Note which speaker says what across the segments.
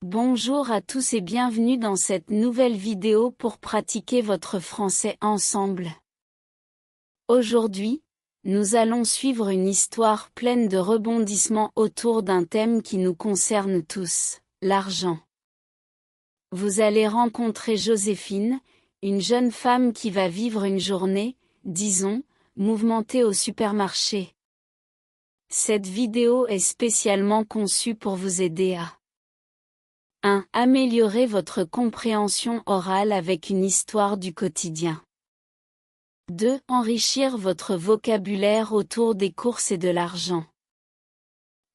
Speaker 1: Bonjour à tous et bienvenue dans cette nouvelle vidéo pour pratiquer votre français ensemble. Aujourd'hui, nous allons suivre une histoire pleine de rebondissements autour d'un thème qui nous concerne tous, l'argent. Vous allez rencontrer Joséphine, une jeune femme qui va vivre une journée, disons, mouvementée au supermarché. Cette vidéo est spécialement conçue pour vous aider à 1. Améliorer votre compréhension orale avec une histoire du quotidien. 2. Enrichir votre vocabulaire autour des courses et de l'argent.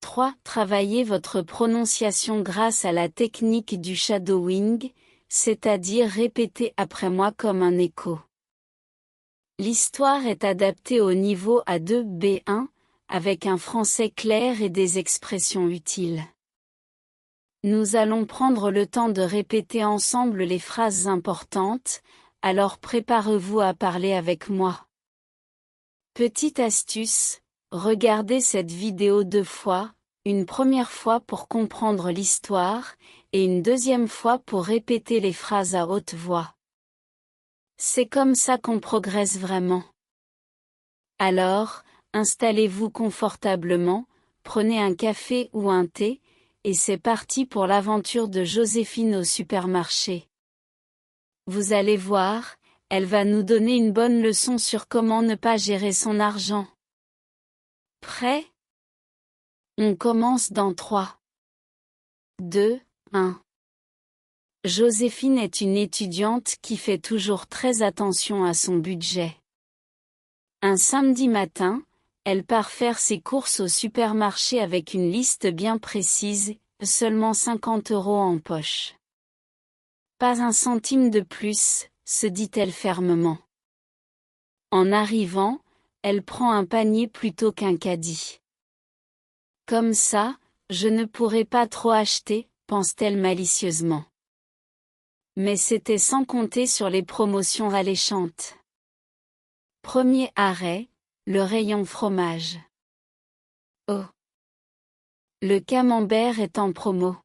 Speaker 1: 3. Travailler votre prononciation grâce à la technique du shadowing, c'est-à-dire répéter après moi comme un écho. L'histoire est adaptée au niveau A2 B1, avec un français clair et des expressions utiles. Nous allons prendre le temps de répéter ensemble les phrases importantes, alors préparez-vous à parler avec moi. Petite astuce, regardez cette vidéo 2 fois, une première fois pour comprendre l'histoire, et une deuxième fois pour répéter les phrases à haute voix. C'est comme ça qu'on progresse vraiment. Alors, installez-vous confortablement, prenez un café ou un thé, et c'est parti pour l'aventure de Joséphine au supermarché. Vous allez voir, elle va nous donner une bonne leçon sur comment ne pas gérer son argent. Prêt? On commence dans 3, 2, 1. Joséphine est une étudiante qui fait toujours très attention à son budget. Un samedi matin, elle part faire ses courses au supermarché avec une liste bien précise, seulement 50 € en poche. Pas un centime de plus, se dit-elle fermement. En arrivant, elle prend un panier plutôt qu'un caddie. Comme ça, je ne pourrai pas trop acheter, pense-t-elle malicieusement. Mais c'était sans compter sur les promotions alléchantes. Premier arrêt, le rayon fromage. Oh! Le camembert est en promo.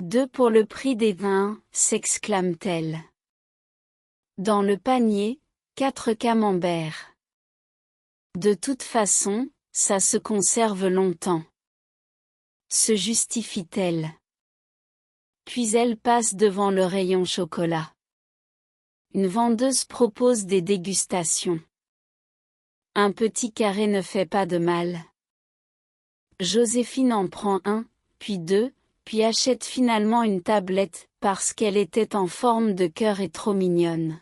Speaker 1: 2 pour le prix des 20, s'exclame-t-elle. Dans le panier, 4 camemberts. De toute façon, ça se conserve longtemps. Se justifie-t-elle. Puis elle passe devant le rayon chocolat. Une vendeuse propose des dégustations. Un petit carré ne fait pas de mal. Joséphine en prend un, puis 2, puis achète finalement une tablette, parce qu'elle était en forme de cœur et trop mignonne.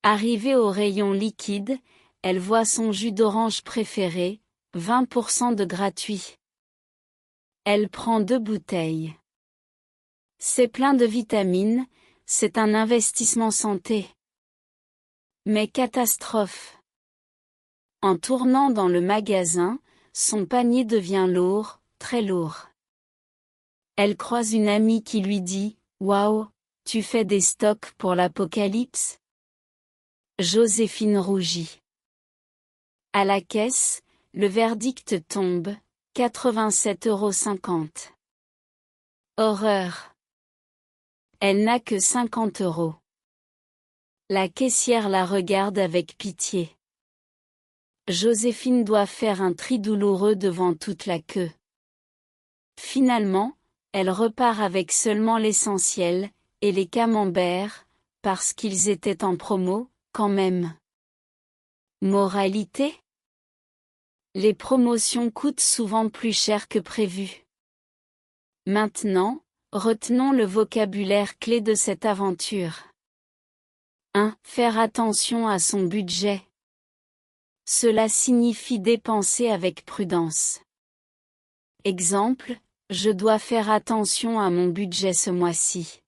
Speaker 1: Arrivée au rayon liquide, elle voit son jus d'orange préféré, 20% de gratuit. Elle prend 2 bouteilles. C'est plein de vitamines, c'est un investissement santé. Mais catastrophe! En tournant dans le magasin, son panier devient lourd, très lourd. Elle croise une amie qui lui dit « Waouh, tu fais des stocks pour l'apocalypse ?» Joséphine rougit. À la caisse, le verdict tombe, 87,50 €. Horreur! Elle n'a que 50 €. La caissière la regarde avec pitié. Joséphine doit faire un tri douloureux devant toute la queue. Finalement, elle repart avec seulement l'essentiel, et les camemberts, parce qu'ils étaient en promo, quand même. Moralité? Les promotions coûtent souvent plus cher que prévu. Maintenant, retenons le vocabulaire clé de cette aventure. 1. Faire attention à son budget. Cela signifie dépenser avec prudence. Exemple, je dois faire attention à mon budget ce mois-ci.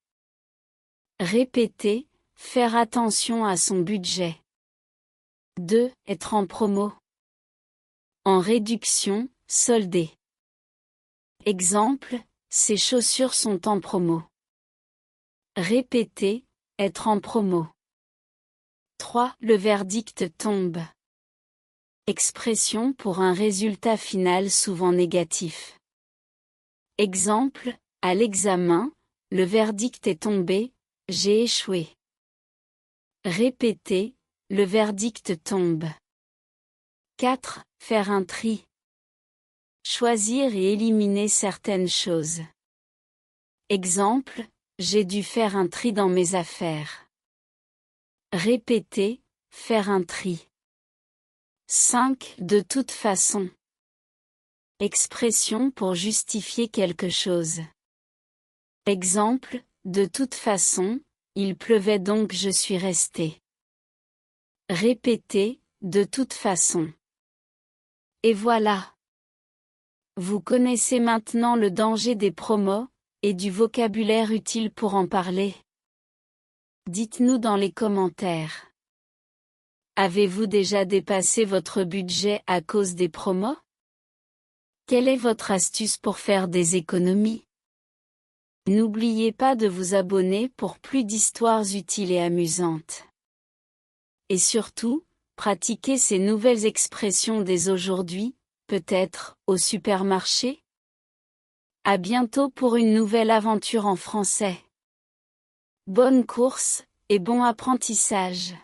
Speaker 1: Répétez, faire attention à son budget. 2. Être en promo. En réduction, soldé. Exemple, ces chaussures sont en promo. Répétez, être en promo. 3. Le verdict tombe. Expression pour un résultat final souvent négatif. Exemple, À l'examen, le verdict est tombé, j'ai échoué. Répétez, le verdict tombe. 4. Faire un tri. Choisir et éliminer certaines choses. Exemple, j'ai dû faire un tri dans mes affaires. Répétez, faire un tri. 5. De toute façon. Expression pour justifier quelque chose. Exemple, de toute façon, il pleuvait donc je suis resté. Répétez, de toute façon. Et voilà. Vous connaissez maintenant le danger des promos, et du vocabulaire utile pour en parler. Dites-nous dans les commentaires. Avez-vous déjà dépassé votre budget à cause des promos? Quelle est votre astuce pour faire des économies? N'oubliez pas de vous abonner pour plus d'histoires utiles et amusantes. Et surtout, pratiquez ces nouvelles expressions dès aujourd'hui, peut-être, au supermarché? À bientôt pour une nouvelle aventure en français. Bonne course, et bon apprentissage!